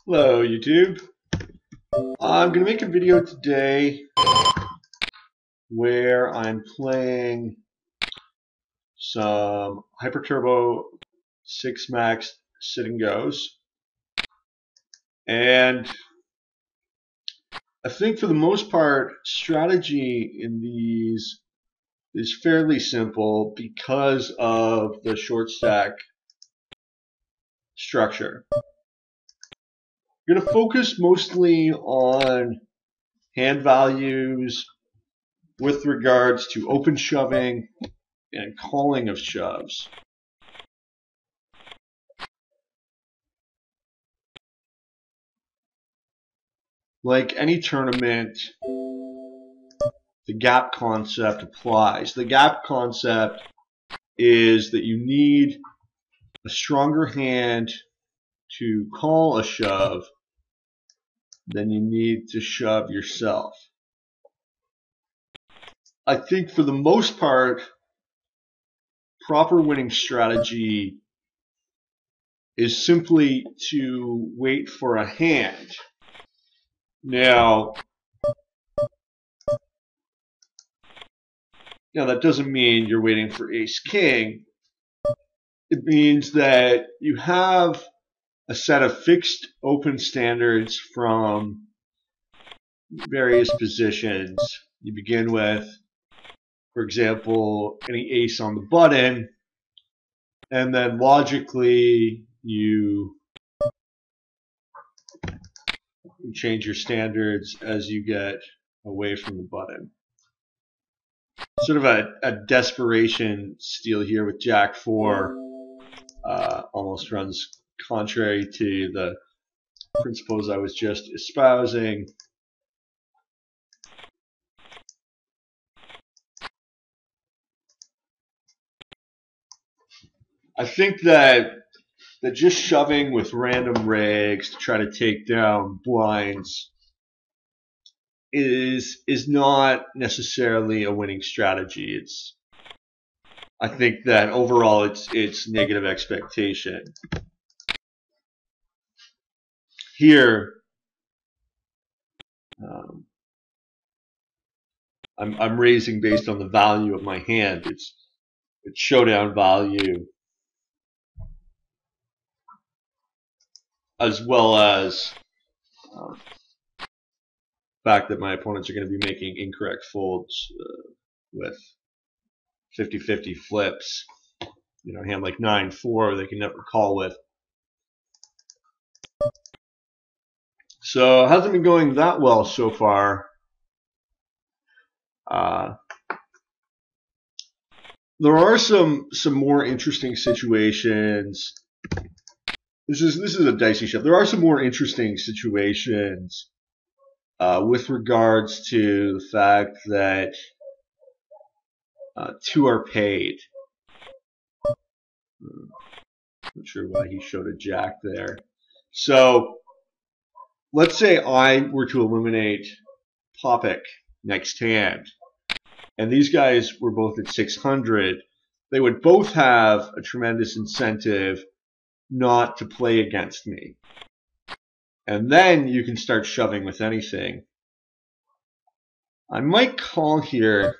Hello YouTube. I'm going to make a video today where I'm playing some Hyper Turbo 6 Max sit and goes, and I think for the most part strategy in these is fairly simple because of the short stack structure. I'm going to focus mostly on hand values with regards to open shoving and calling of shoves. Like any tournament, the gap concept applies. The gap concept is that you need a stronger hand to call a shove than you need to shove yourself. I think for the most part, proper winning strategy is simply to wait for a hand. Now that doesn't mean you're waiting for ace king. It means that you have a set of fixed open standards from various positions. You begin with, for example, any ace on the button, and then logically you change your standards as you get away from the button. Sort of a desperation steal here with Jack 4 almost runs contrary to the principles I was just espousing. I think that just shoving with random rigs to try to take down blinds is not necessarily a winning strategy. I think that overall it's negative expectation. Here, I'm raising based on the value of my hand. It's showdown value, as well as the fact that my opponents are going to be making incorrect folds with 50-50 flips. You know, a hand like 9-4 they can never call with. So it hasn't been going that well so far. There are some more interesting situations. This is a dicey shove. There are some more interesting situations with regards to the fact that two are paid. Not sure why he showed a jack there. So let's say I were to eliminate Popik next hand, and these guys were both at 600. They would both have a tremendous incentive not to play against me. And then you can start shoving with anything. I might call here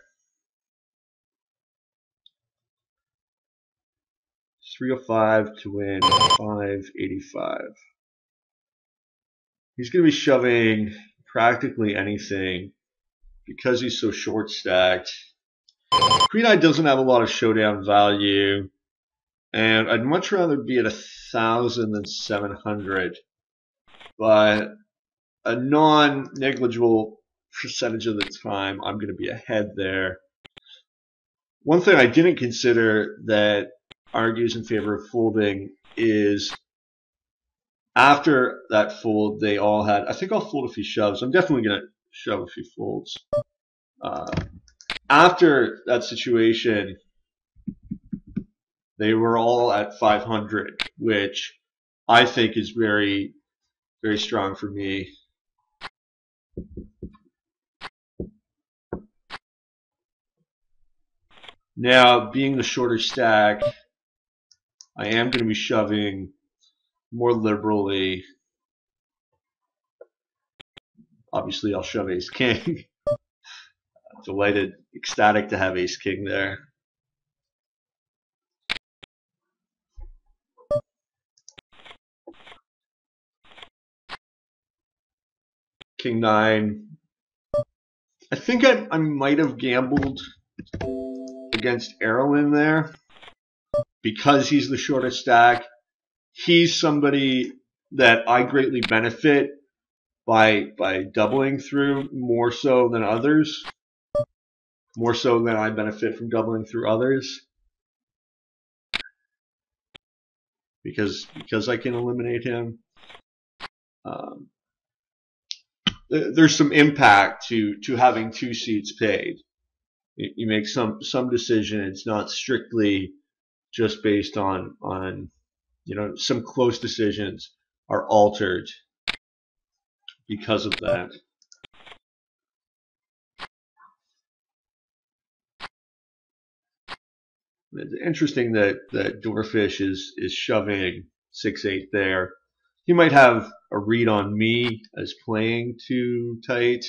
305 to win 585. He's going to be shoving practically anything because he's so short stacked. Queen Eye doesn't have a lot of showdown value, and I'd much rather be at 1,000 than 700. But a non-negligible percentage of the time, I'm going to be ahead there. One thing I didn't consider that argues in favor of folding is after that fold, they all had, I think I'll fold if he shoves. I'm definitely going to shove if he folds. After that situation, they were all at 500, which I think is very, very strong for me. Now, being the shorter stack, I am going to be shoving more liberally Obviously, I'll shove ace king. Delighted, ecstatic to have ace king there. King 9. I think I might have gambled against Erlen there because he's the shortest stack. He's somebody that I greatly benefit by doubling through more so than others. More so than I benefit from doubling through others. Because I can eliminate him. There's some impact to having 2 seats paid. You make some decision. It's not strictly just based on some close decisions are altered because of that. It's interesting that Dwarfish is shoving 6-8 there. He might have a read on me as playing too tight.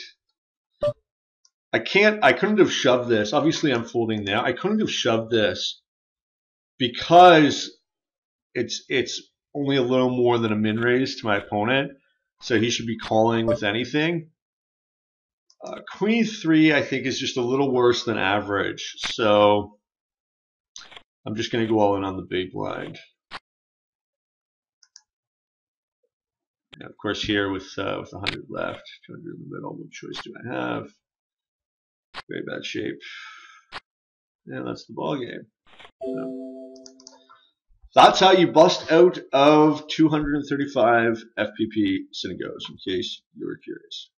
I couldn't have shoved this. Obviously, I'm folding now. I couldn't have shoved this because it's only a little more than a min raise to my opponent, so he should be calling with anything. Queen 3, I think, is just a little worse than average, so I'm just going to go all in on the big blind. And of course, here with 100 left, 200 in the middle, what choice do I have? Very bad shape. And that's the ball game. So that's how you bust out of 235 FPP sngs, in case you were curious.